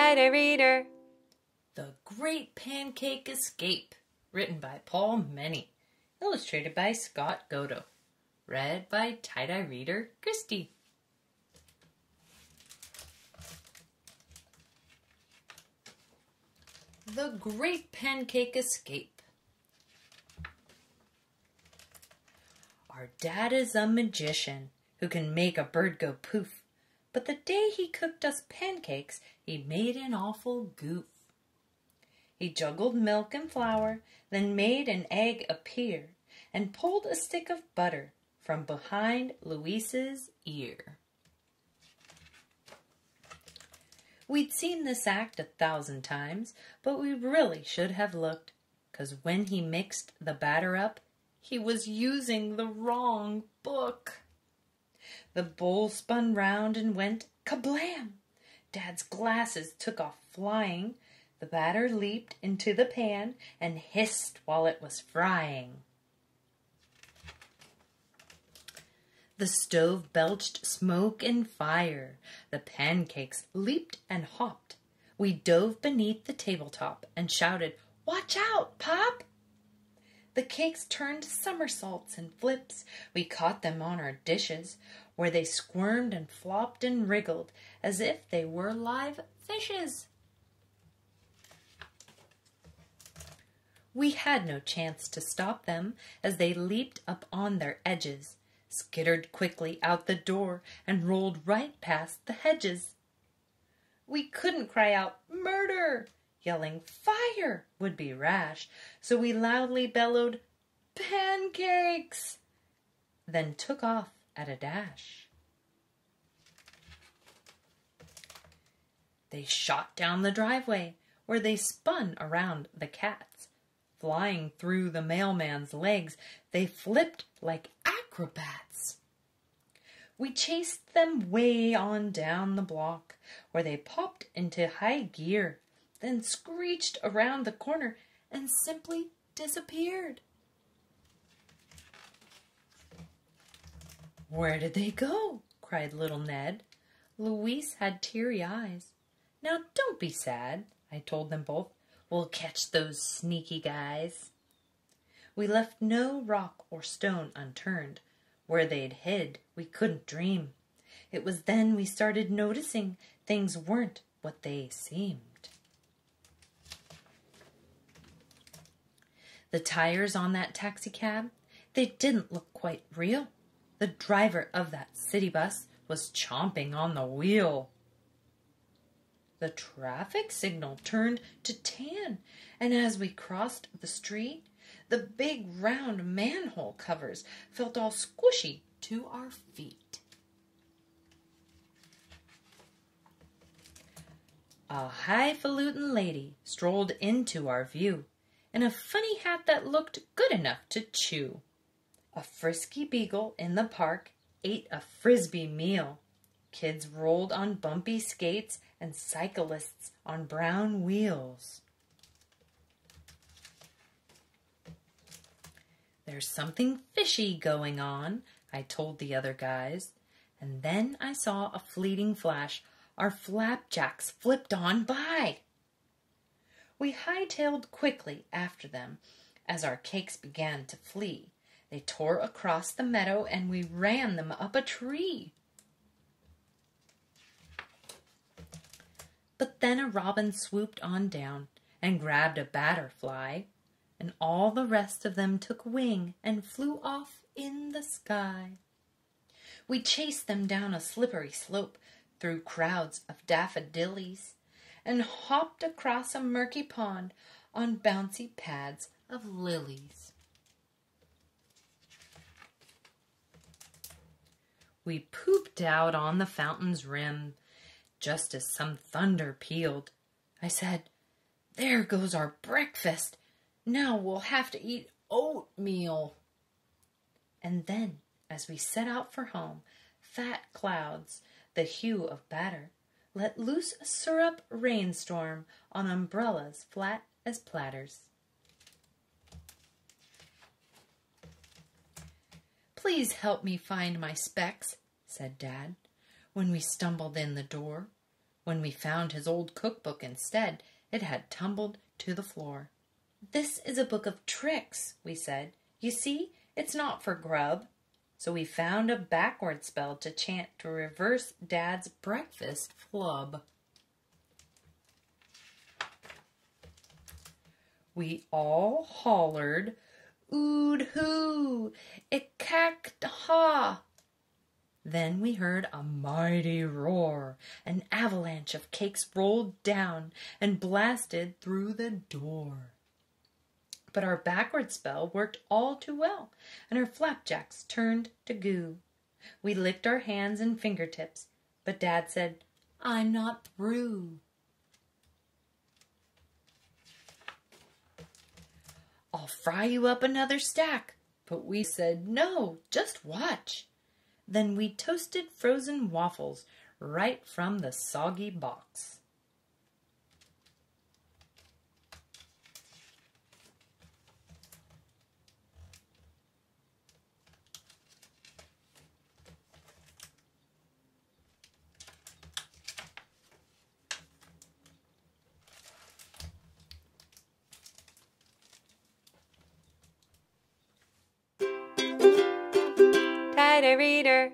tie-dye reader. The Great Pancake Escape, written by Paul Many, illustrated by Scott Goto, read by tie-dye reader Kristie. The Great Pancake Escape. Our dad is a magician who can make a bird go poof, but the day he cooked us pancakes, he made an awful goof. He juggled milk and flour, then made an egg appear, and pulled a stick of butter from behind Louise's ear. We'd seen this act 1,000 times, but we really should have looked, 'cause when he mixed the batter up, he was using the wrong book. The bowl spun round and went kablam! Dad's glasses took off flying. The batter leaped into the pan and hissed while it was frying. The stove belched smoke and fire. The pancakes leaped and hopped. We dove beneath the tabletop and shouted, "Watch out, Pop!" The cakes turned somersaults and flips. We caught them on our dishes, where they squirmed and flopped and wriggled as if they were live fishes. We had no chance to stop them as they leaped up on their edges, skittered quickly out the door, and rolled right past the hedges. We couldn't cry out, "Murder!" Yelling "Fire!" would be rash, so we loudly bellowed, "Pancakes!" then took off at a dash. They shot down the driveway, where they spun around the cats. Flying through the mailman's legs, they flipped like acrobats. We chased them way on down the block, where they popped into high gear, then screeched around the corner and simply disappeared. "Where did they go?" cried little Ned. Louise had teary eyes. "Now don't be sad," I told them both. "We'll catch those sneaky guys." We left no rock or stone unturned. Where they'd hid, we couldn't dream. It was then we started noticing things weren't what they seemed. The tires on that taxicab, they didn't look quite real. The driver of that city bus was chomping on the wheel. The traffic signal turned to tan, and as we crossed the street, the big round manhole covers felt all squishy to our feet. A highfalutin lady strolled into our view, in a funny hat that looked good enough to chew. A frisky beagle in the park ate a frisbee meal. Kids rolled on bumpy skates and cyclists on brown wheels. "There's something fishy going on," I told the other guys, and then I saw a fleeting flash. Our flapjacks flipped on by. We hightailed quickly after them as our cakes began to flee. They tore across the meadow and we ran them up a tree. But then a robin swooped on down and grabbed a batterfly, and all the rest of them took wing and flew off in the sky. We chased them down a slippery slope through crowds of daffodillies and hopped across a murky pond on bouncy pads of lilies. We pooped out on the fountain's rim just as some thunder pealed. I said, "There goes our breakfast. Now we'll have to eat oatmeal." And then, as we set out for home, fat clouds, the hue of batter, let loose a syrup rainstorm on umbrellas flat as platters. "Please help me find my specs," said Dad, when we stumbled in the door. When we found his old cookbook instead, it had tumbled to the floor. "This is a book of tricks," we said. "You see, it's not for grub." So we found a backward spell to chant to reverse Dad's breakfast flub. We all hollered, "Ood hoo! Ik-kak-ha!" Then we heard a mighty roar. An avalanche of cakes rolled down and blasted through the door. But our backward spell worked all too well, and our flapjacks turned to goo. We licked our hands and fingertips, but Dad said, "I'm not through." "I'll fry you up another stack," but we said, "No, just watch." Then we toasted frozen waffles right from the soggy box. Tighter reader,